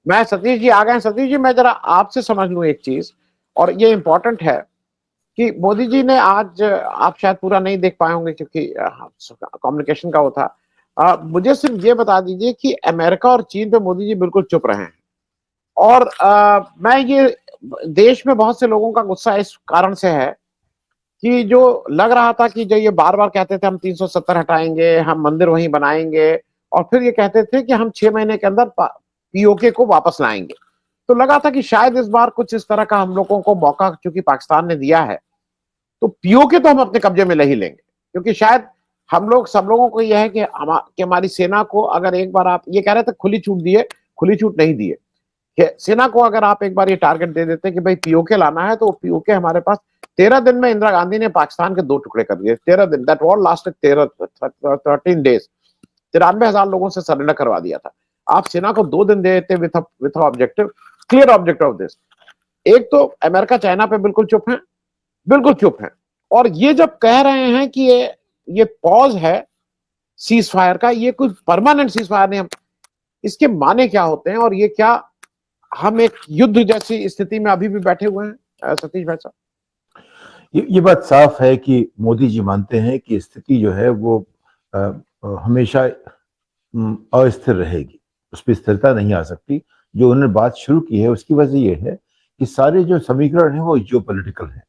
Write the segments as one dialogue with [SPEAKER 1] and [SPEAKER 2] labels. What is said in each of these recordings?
[SPEAKER 1] मैं सतीश जी आ गए हैं। सतीश जी, मैं जरा आपसे समझ लूं एक चीज, और ये इंपॉर्टेंट है कि मोदी जी ने आज, आप शायद पूरा नहीं देख पाए होंगे क्योंकि कम्युनिकेशन का वो था। मुझे सिर्फ ये बता दीजिए कि अमेरिका और चीन पे मोदी जी बिल्कुल चुप रहे हैं। और मैं ये, देश में बहुत से लोगों का गुस्सा इस कारण से है कि जो लग रहा था कि जो ये बार बार कहते थे हम 370 हटाएंगे, हम मंदिर वहीं बनाएंगे, और फिर ये कहते थे कि हम 6 महीने के अंदर पीओके को वापस लाएंगे। तो लगा था कि शायद इस बार कुछ इस तरह का हम लोगों को मौका चूंकि पाकिस्तान ने दिया है, तो पीओके तो हम अपने कब्जे में ले ही लेंगे। क्योंकि शायद हम लोग, सब लोगों को यह है कि हमारी सेना को अगर एक बार आप ये कह रहे थे खुली छूट दिए, खुली छूट नहीं दिए, सेना को अगर आप एक बार ये टारगेट दे देते कि भाई पीओके लाना है, तो पीओके हमारे पास 13 दिन में इंदिरा गांधी ने पाकिस्तान के 2 टुकड़े कर दिए। 13 दिन, दैट वॉर लास्टेड 13 डेज। 93,000 लोगों से सरेंडर करवा दिया था। आप सेना को 2 दिन दे देते with objective, clear objective of this. एक तो अमेरिका चाइना पे बिल्कुल चुप है, बिल्कुल चुप है। और ये जब कह रहे हैं कि ये पॉज है सीज फायर का, ये कोई परमानेंट सीज फायर नहीं, हम इसके माने क्या होते हैं, और ये क्या हम एक युद्ध जैसी स्थिति में अभी भी बैठे हुए हैं, सतीश भाई साहब?
[SPEAKER 2] ये बात साफ है कि मोदी जी मानते हैं कि स्थिति जो है वो हमेशा अस्थिर रहेगी, उस पर स्थिरता नहीं आ सकती। जो उन्होंने बात शुरू की है उसकी वजह यह है कि सारे जो समीकरण है वो जियो पॉलिटिकल है।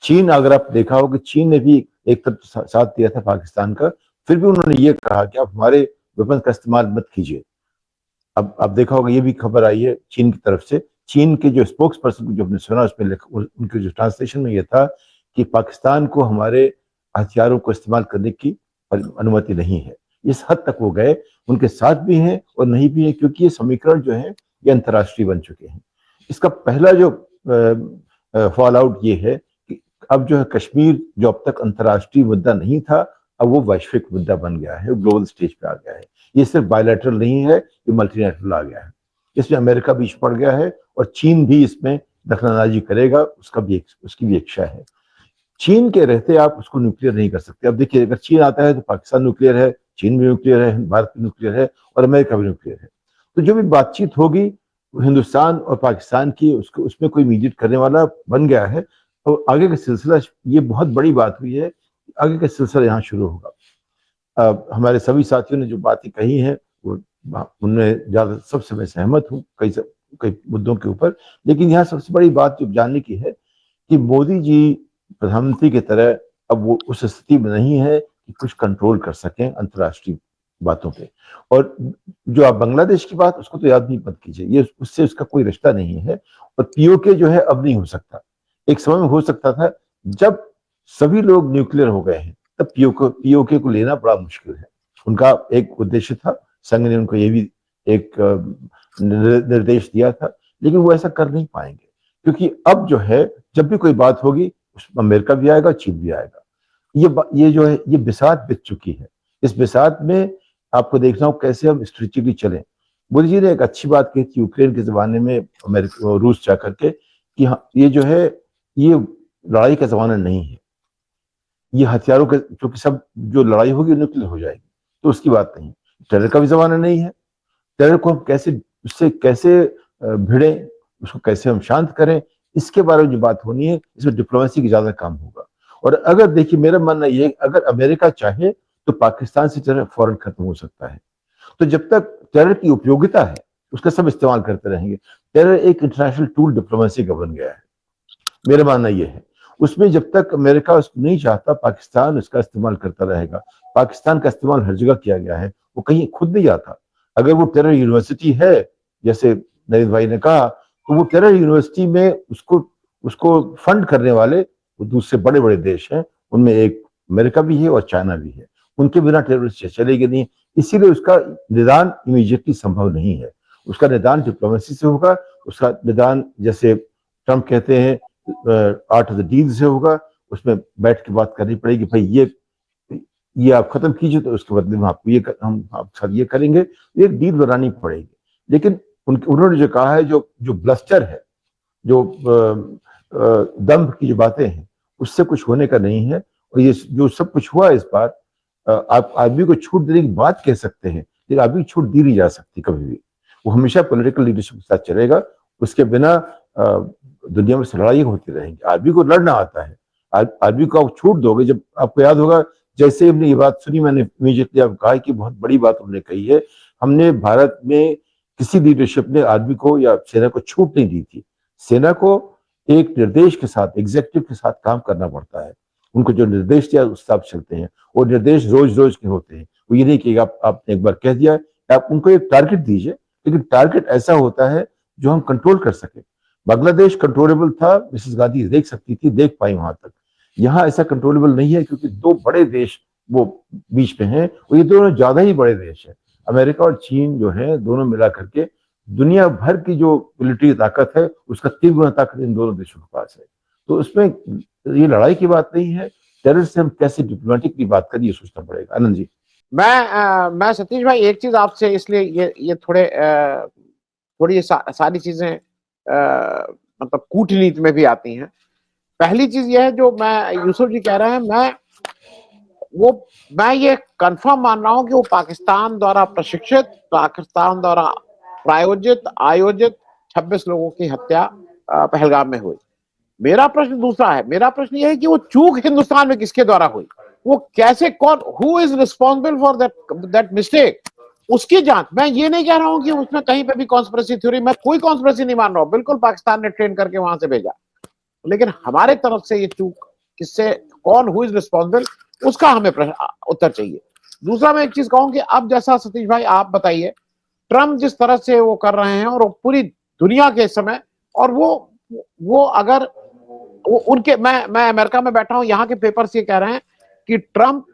[SPEAKER 2] चीन, अगर आप देखा हो कि चीन ने भी एक तरफ साथ दिया था पाकिस्तान का, फिर भी उन्होंने ये कहा कि आप हमारे वेपन का इस्तेमाल मत कीजिए। अब देखा होगा, ये भी खबर आई है चीन की तरफ से, चीन के जो स्पोक्स पर्सन जो हमने सुना उसमें उनके जो ट्रांसलेशन में ये था कि पाकिस्तान को हमारे हथियारों को इस्तेमाल करने की अनुमति नहीं है। इस हद तक वो गए, उनके साथ भी हैं और नहीं भी हैं, क्योंकि ये समीकरण जो है ये अंतर्राष्ट्रीय बन चुके हैं। इसका पहला जो फॉल आउट ये है कि अब जो है कश्मीर, जो अब तक अंतर्राष्ट्रीय मुद्दा नहीं था, अब वो वैश्विक मुद्दा बन गया है, ग्लोबल स्टेज पे आ गया है। ये सिर्फ बायलैटरल नहीं है, ये मल्टीलैटरल आ गया है। इसमें अमेरिका बीच पड़ गया है और चीन भी इसमें दखलंदाजी करेगा, उसकी भी इच्छा है। चीन के रहते आप उसको न्यूक्लियर नहीं कर सकते। अब देखिए, अगर चीन आता है तो पाकिस्तान न्यूक्लियर है, चीन भी न्यूक्लियर है, भारत भी न्यूक्लियर है और अमेरिका भी न्यूक्लियर है। तो जो भी बातचीत होगी हिंदुस्तान और पाकिस्तान की, उसको उसमें कोई मीडिएट करने वाला बन गया है। और आगे का सिलसिला, ये बहुत बड़ी बात हुई है, आगे का सिलसिला यहाँ शुरू होगा। हमारे सभी साथियों ने जो बातें कही हैं वो, उनमें ज्यादा सबसे मैं सहमत हूँ कई मुद्दों के ऊपर। लेकिन यहाँ सबसे बड़ी बात जो जानने की है कि मोदी जी प्रधानमंत्री की तरह अब वो उस स्थिति में नहीं है कि कुछ कंट्रोल कर सकें अंतर्राष्ट्रीय बातों पे। और जो आप बांग्लादेश की बात, उसको तो याद नहीं मत कीजिए, ये उससे उसका कोई रिश्ता नहीं है। और पीओके जो है अब नहीं हो सकता। एक समय में हो सकता था, जब सभी लोग न्यूक्लियर हो गए हैं तब पीओके को लेना बड़ा मुश्किल है। उनका एक उद्देश्य था, संघ ने उनको ये भी एक निर्देश दिया था, लेकिन वो ऐसा कर नहीं पाएंगे, क्योंकि अब जो है जब भी कोई बात होगी उसमें अमेरिका भी आएगा, चीन भी आएगा। ये जो है ये बिसात बिछ चुकी है। इस बिसात में आपको देखना हो कैसे हम स्ट्रेटेजिकली चलें। मोदी जी ने एक अच्छी बात कही थी यूक्रेन के जमाने में अमेरिका और रूस जाकर के कि हाँ, ये जो है ये लड़ाई का जमाना नहीं है, ये हथियारों के, क्योंकि सब जो लड़ाई होगी न्यूक्लियर हो जाएगी, तो उसकी बात नहीं। टेरर का भी जमाना नहीं है, टेरर को हम कैसे, उससे कैसे भिड़े, उसको कैसे हम शांत करें, इसके बारे में जो बात होनी है, इसमें डिप्लोमेसी की ज्यादा काम होगा। और अगर देखिए, मेरा मानना यह है अगर अमेरिका चाहे तो पाकिस्तान से टेरर फौरन खत्म हो सकता है। तो जब तक टेरर की उपयोगिता है उसका सब इस्तेमाल करते रहेंगे। टेरर एक इंटरनेशनल टूल डिप्लोमेसी का बन गया है, मेरा मानना यह है। उसमें जब तक अमेरिका उसको नहीं चाहता, पाकिस्तान उसका इस्तेमाल करता रहेगा। पाकिस्तान का इस्तेमाल हर जगह किया गया है, वो कहीं खुद नहीं जाता। अगर वो टेरर यूनिवर्सिटी है, जैसे नरेंद्र भाई ने कहा, तो वो टेरर यूनिवर्सिटी में उसको उसको फंड करने वाले वो दूसरे बड़े बड़े देश हैं, उनमें एक अमेरिका भी है और चाइना भी है। उनके बिना टेररिस्ट चलेगी नहीं। इसीलिए उसका निदान इमीडिएटली संभव नहीं है। उसका निदान डिप्लोमेसी से होगा, उसका निदान जैसे ट्रम्प कहते हैं आर्ट ऑफ द डील से होगा। उसमें बैठ के बात करनी पड़ेगी, भाई ये आप खत्म कीजिए तो उसके बदले में आपको हम आपके साथ ये करेंगे, एक डील बनानी पड़ेगी। लेकिन उन्होंने जो कहा है, जो ब्लस्टर है, जो दम्भ की जो बातें हैं, उससे कुछ होने का नहीं है। और ये जो सब कुछ हुआ इस बार, आप आदमी को छूट देने की बात कह सकते हैं, लेकिन आदमी छूट दी नहीं जा सकती कभी भी। वो हमेशा पॉलिटिकल लीडरशिप के साथ चलेगा। उसके बिना दुनिया में लड़ाई होती रहेंगी। आदमी को लड़ना आता है, आदमी को आप छूट दोगे। जब आपको याद होगा, जैसे हमने ये बात सुनी, मैंने इमीडिएटली आप कहा कि बहुत बड़ी बात हमने कही है। हमने भारत में किसी लीडरशिप ने आदमी को या सेना को छूट नहीं दी थी। सेना को एक निर्देश के साथ, एग्जीक्यूटिव के साथ काम करना पड़ता है। उनको जो निर्देश दिया उस हिसाब से चलते हैं। वो निर्देश रोज रोज के होते हैं। वो ये नहीं कि आपने एक बार कह दिया, आप उनको एक टारगेट दीजिए, लेकिन टारगेट ऐसा होता है जो हम कंट्रोल कर सके। बांग्लादेश कंट्रोलेबल था, मिसेस गांधी देख सकती थी, देख पाई वहां तक। यहाँ ऐसा कंट्रोलेबल नहीं है, क्योंकि दो बड़े देश वो बीच में हैं, और ये दोनों ज्यादा ही बड़े देश हैं। अमेरिका और चीन जो है, दोनों मिला करके दुनिया भर की जो मिलिट्री ताकत है, उसका 3 गुना ताकत इन दोनों देशों के पास है। तो उसमें ये लड़ाई की बात नहीं है। टेरर से हम कैसे डिप्लोमेटिकली बात करें, ये सोचना पड़ेगा। आनंद जी,
[SPEAKER 1] मैं सतीश भाई एक चीज आपसे, इसलिए ये थोड़ी सारी चीजें मतलब कूटनीति में भी आती हैं। पहली चीज ये है, जो मैं यूसुफ जी कह रहे हैं, मैं ये कंफर्म मान रहा हूं कि वो पाकिस्तान द्वारा प्रशिक्षित, पाकिस्तान द्वारा प्रायोजित, आयोजित 26 लोगों की हत्या पहलगाम में हुई। मेरा प्रश्न दूसरा है। मेरा प्रश्न ये है कि वो चूक हिंदुस्तान में किसके द्वारा हुई, वो कैसे, कौन, who is responsible for that mistake, उसकी जांच। मैं ये नहीं कह रहा हूं कि उसमें कहीं पे भी कॉन्स्पिरेसी थ्योरी, मैं कोई कॉन्स्पिरेसी नहीं मान रहा हूं। बिल्कुल पाकिस्तान ने ट्रेन करके वहां से भेजा, लेकिन हमारे तरफ से ये चूक किससे, कौन, हु इज रिस्पॉन्सिबल, उसका हमें उत्तर चाहिए। दूसरा मैं एक चीज कहूं कि अब जैसा सतीश भाई आप बताइए, ट्रम्प जिस तरह से वो कर रहे हैं, और वो पूरी दुनिया के समय, और वो अगर वो उनके, मैं अमेरिका में बैठा हूं, यहाँ के पेपर्स ये कह रहे हैं कि ट्रम्प,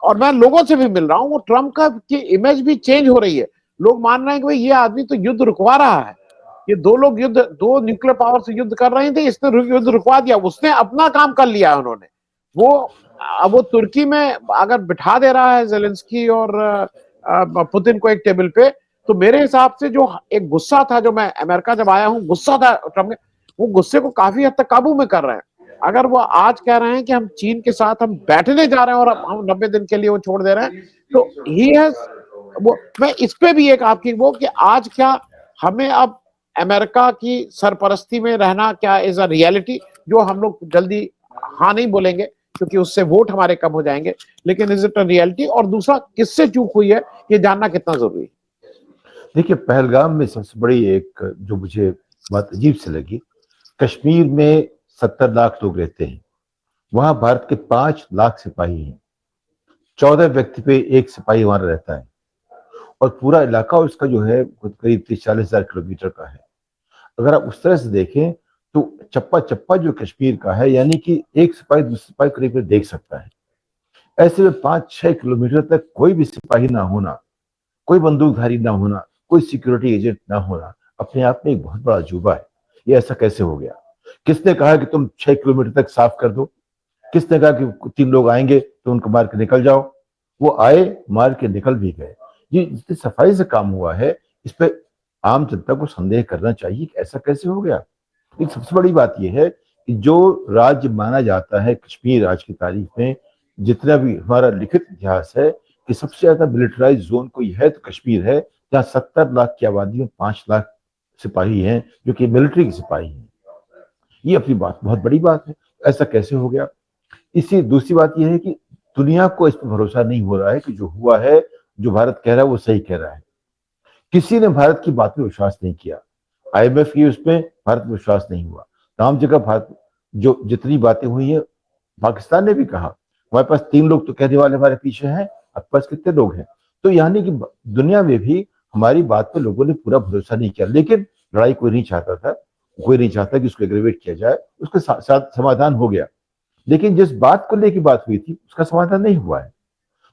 [SPEAKER 1] और मैं लोगों से भी मिल रहा हूं, वो ट्रम्प का की इमेज भी चेंज हो रही है। लोग मान रहे हैं कि भाई ये आदमी तो युद्ध रुकवा रहा है। ये दो लोग दो न्यूक्लियर पावर से युद्ध कर रहे थे, इसने युद्ध रुकवा दिया, उसने अपना काम कर लिया है उन्होंने। वो तुर्की में अगर बिठा दे रहा है जेलेंस्की और पुतिन को एक टेबल पे, तो मेरे हिसाब से जो एक गुस्सा था, जो मैं अमेरिका जब आया हूं गुस्सा था ट्रम्प में, वो गुस्से को काफी हद तक काबू में कर रहे हैं। अगर वो आज कह रहे हैं कि हम चीन के साथ हम बैठने जा रहे हैं, और हम 90 दिन के लिए वो छोड़ दे रहे हैं, तो ही हैज वो, मैं इस पे भी एक आपकी वो, कि आज क्या हमें अब अमेरिका की सरपरस्ती में रहना क्या इज अ रियलिटी, जो हम लोग जल्दी हाँ नहीं बोलेंगे क्योंकि उससे वोट हमारे कम हो जाएंगे, लेकिन इज इट अ रियलिटी, और दूसरा किससे चूक हुई है ये जानना कितना जरूरी है।
[SPEAKER 2] देखिए, पहलगाम में सबसे बड़ी एक जो मुझे बात अजीब से लगी, कश्मीर में 70 लाख लोग रहते हैं, वहां भारत के 5 लाख सिपाही हैं, 14 व्यक्ति पे एक सिपाही वहां रहता है, और पूरा इलाका उसका जो है करीब 30-40 हजार किलोमीटर का है। अगर आप उस तरह से देखें तो चप्पा चप्पा जो कश्मीर का है, यानी कि एक सिपाही दूसरे सिपाही करीब देख सकता है। ऐसे में 5-6 किलोमीटर तक कोई भी सिपाही ना होना, कोई बंदूकधारी ना होना, कोई सिक्योरिटी एजेंट ना होना, अपने आप में एक बहुत बड़ा अजूबा है। ये ऐसा कैसे हो गया? किसने कहा कि तुम 6 किलोमीटर तक साफ कर दो? किसने कहा कि 3 लोग आएंगे तो उनको मार के निकल जाओ? वो आए, मार के निकल भी गए। ये जितनी सफाई से काम हुआ है, इस पे आम जनता को संदेह करना चाहिए कि ऐसा कैसे हो गया। एक सबसे बड़ी बात यह है कि जो राज्य माना जाता है कश्मीर आज की तारीख में, जितना भी हमारा लिखित इतिहास है, कि सबसे ज्यादा मिलिटराइज जोन कोई है तो कश्मीर है, जहाँ 70 लाख की आबादी में 5 लाख सिपाही हैं जो कि मिलिट्री के सिपाही हैं। ये अपनी बात बहुत बड़ी बात है। ऐसा कैसे हो गया? इसी दूसरी बात यह है कि दुनिया को इस पर भरोसा नहीं हो रहा है कि जो हुआ है, जो भारत कह रहा है वो सही कह रहा है। किसी ने भारत की बात में विश्वास नहीं किया। IMF की उसमें भारत में विश्वास नहीं हुआ। तमाम जगह भारत जो जितनी बातें हुई है, पाकिस्तान ने भी कहा हमारे पास 3 लोग तो कहने वाले हमारे पीछे हैं, आपके पास कितने लोग हैं? तो यानी कि दुनिया में भी हमारी बात पर लोगों ने पूरा भरोसा नहीं किया। लेकिन लड़ाई कोई नहीं चाहता था, कोई नहीं चाहता कि उसको एग्रीवेट किया जाए। उसके साथ समाधान हो गया, लेकिन जिस बात को लेकर बात हुई थी उसका समाधान नहीं हुआ है।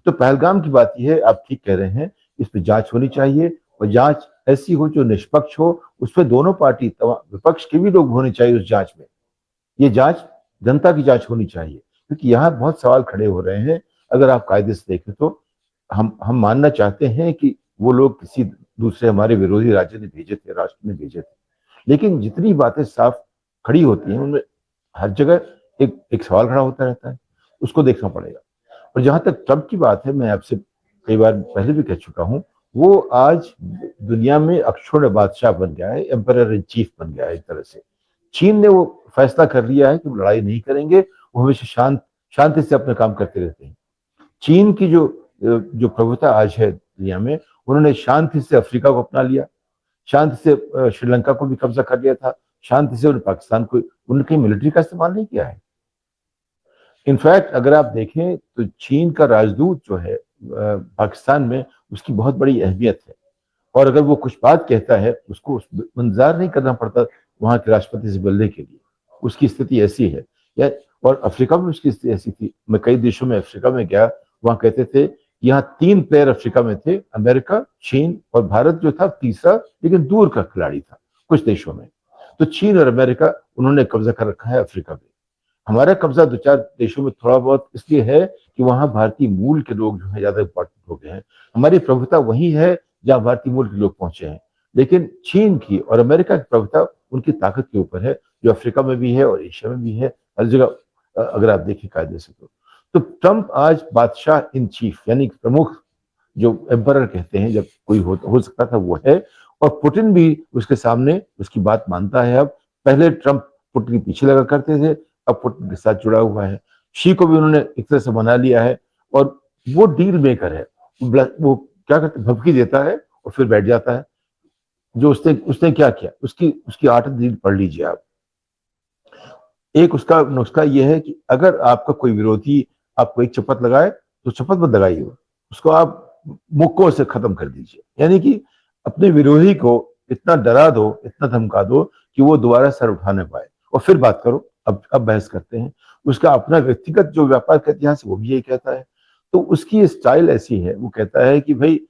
[SPEAKER 2] तो पहलगाम की बात यह है, आप ठीक कह रहे हैं, इस पर जांच होनी चाहिए, और जांच ऐसी हो जो निष्पक्ष हो। उसमें दोनों पार्टी, विपक्ष के भी लोग होने चाहिए उस जांच में। ये जांच जनता की जांच होनी चाहिए, क्योंकि यहाँ बहुत सवाल खड़े हो रहे हैं। अगर आप कायदे से देखें तो हम मानना चाहते हैं कि वो लोग किसी दूसरे हमारे विरोधी राज्य ने भेजे थे, राष्ट्र ने भेजे थे, लेकिन जितनी बातें साफ खड़ी होती हैं उनमें हर जगह एक सवाल खड़ा होता रहता है। उसको देखना पड़ेगा। और जहां तक ट्रंप की बात है, मैं आपसे कई बार पहले भी कह चुका हूं, वो आज दुनिया में अक्षुण्ण बादशाह बन गया है, एम्परर इन चीफ बन गया है एक तरह से। चीन ने वो फैसला कर लिया है कि वो लड़ाई नहीं करेंगे, वो हमेशा शांति से अपने काम करते रहते हैं। चीन की जो प्रभुता आज है दुनिया में, उन्होंने शांति से अफ्रीका को अपना लिया, शांति से श्रीलंका को भी कब्जा कर लिया था, शांति से उन्होंने पाकिस्तान को, उनकी मिलिट्री का इस्तेमाल नहीं किया है। इनफैक्ट अगर आप देखें तो चीन का राजदूत जो है पाकिस्तान में, उसकी बहुत बड़ी अहमियत है। और अगर वो कुछ बात कहता है, उसको इंतजार नहीं करना पड़ता वहां के राष्ट्रपति से बोलने के लिए। उसकी स्थिति ऐसी है। या और अफ्रीका में उसकी स्थिति ऐसी थी। मैं कई देशों में अफ्रीका में गया, वहां कहते थे यहाँ 3 प्लेयर अफ्रीका में थे, अमेरिका, चीन और भारत जो था तीसरा, लेकिन दूर का खिलाड़ी था कुछ देशों में। तो चीन और अमेरिका, उन्होंने कब्जा कर रखा है अफ्रीका में। हमारा कब्जा 2-4 देशों में थोड़ा बहुत इसलिए है कि वहां भारतीय मूल के लोग जो है ज्यादा इंपॉर्टेंट हो गए हैं। हमारी प्रभुता वही है जहां भारतीय मूल के लोग पहुंचे हैं। लेकिन चीन की और अमेरिका की प्रभुता उनकी ताकत के ऊपर है, जो अफ्रीका में भी है और एशिया में भी है, हर जगह अगर आप देखें कायदे से तो ट्रंप आज बादशाह इन चीफ, यानी प्रमुख जो एम्परर कहते हैं, जब कोई हो सकता था वो है। और पुतिन भी उसके सामने उसकी बात मानता है। अब पहले ट्रंप पुतिन के पीछे लगा करते थे, अब पुतिन के साथ जुड़ा हुआ है। शी को भी उन्होंने एक तरह से बना लिया है और वो डील मेकर है। वो क्या करते, भभकी देता है और फिर बैठ जाता है। जो उसने उसने क्या किया, उसकी उसकी 8 डील पढ़ लीजिए आप। एक उसका नुस्खा यह है कि अगर आपका कोई विरोधी आपको एक चपत लगाए तो चपत मत लगाइए, उसको आप मुक्कों से खत्म कर दीजिए। यानी कि अपने विरोधी को इतना डरा दो, इतना धमका दो कि वो दोबारा सर उठा न पाए, और फिर बात करो। अब बहस करते हैं। उसका अपना व्यक्तिगत जो व्यापार का इतिहास है वो भी यही कहता है। तो उसकी स्टाइल ऐसी है, वो कहता है कि भाई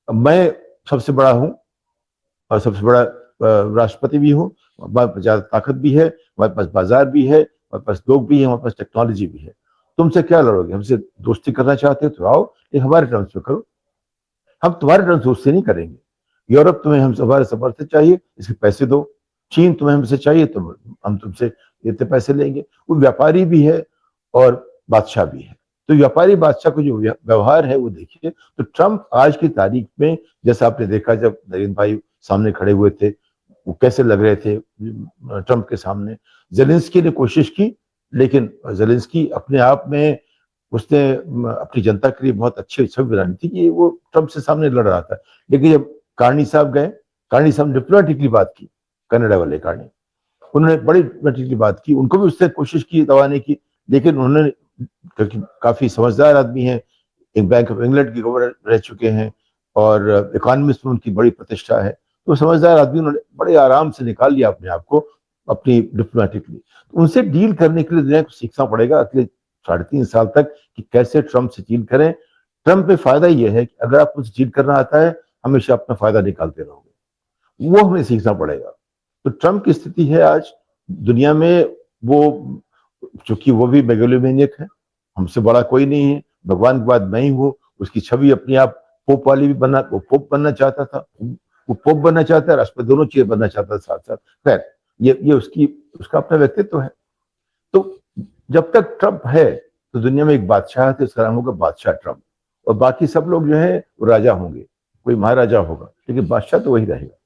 [SPEAKER 2] मैं सबसे बड़ा हूं और सबसे बड़ा राष्ट्रपति भी हूँ, हमारे पास ज्यादा ताकत भी है, हमारे पास बाजार भी है, हमारे पास लोग भी है, हमारे पास टेक्नोलॉजी भी है। तुमसे क्या लड़ोगे, हमसे दोस्ती करना चाहते हो तो आओ, लेकिन हमारे टर्म्स पे करो। हम तुम्हारे टर्म्स दोस्ती नहीं करेंगे। यूरोप तुम्हें हम हमारे समर्थन चाहिए, इसके पैसे दो। चीन तुम्हें हमसे चाहिए तो हम तुमसे इतने पैसे लेंगे। वो व्यापारी भी है और बादशाह भी है। तो व्यापारी बादशाह को जो व्यवहार है वो देखिए। तो ट्रंप आज की तारीख में, जैसा आपने देखा जब नरेंद्र भाई सामने खड़े हुए थे, वो कैसे लग रहे थे ट्रंप के सामने। जेलेंस्की ने कोशिश की, लेकिन जेलेंस्की अपने आप में उसने अपनी जनता के लिए बहुत अच्छी छवि बनानी थी कि वो ट्रंप से सामने लड़ रहा था। लेकिन जब कार्नी साहब गए, कार्नी साहब ने डिप्लोमेटिकली बात की, कनाडा वाले कार्नी, उन्होंने बड़ी डिप्लोमेटिकली बात की। उनको भी उससे कोशिश की दबाने की, लेकिन उन्होंने, क्योंकि काफी समझदार आदमी है, एक बैंक ऑफ इंग्लैंड के गवर्नर रह चुके हैं और इकोनॉमिस्ट में उनकी बड़ी प्रतिष्ठा है, तो समझदार आदमी, उन्होंने बड़े आराम से निकाल लिया अपने आप को अपनी डिप्लोमेटिकली। तो उनसे डील करने के लिए दुनिया को सीखना पड़ेगा अगले 3.5 साल तक कि कैसे ट्रंप से डील करें। ट्रंप पे फायदा यह है कि अगर आपको डील करना आता है, हमेशा अपना फायदा निकालते रहोगे, वो हमें सीखना पड़ेगा। तो ट्रंप की स्थिति है आज दुनिया में, वो चूंकि वो भी मेगालोमैनियक है, हमसे बड़ा कोई नहीं है, भगवान के बाद मैं ही हूँ। उसकी छवि अपने आप पोप वाली भी बना, वो पोप बनना चाहता था, वो पोप बनना चाहता है, राष्ट्रपति, दोनों चीजें बनना चाहता था साथ साथ। खैर, ये उसका अपना व्यक्तित्व है। तो जब तक ट्रंप है तो दुनिया में एक बादशाह है, तो इसका नाम होगा बादशाह ट्रंप। और बाकी सब लोग जो है वो राजा होंगे, कोई महाराजा होगा, लेकिन बादशाह तो वही रहेगा।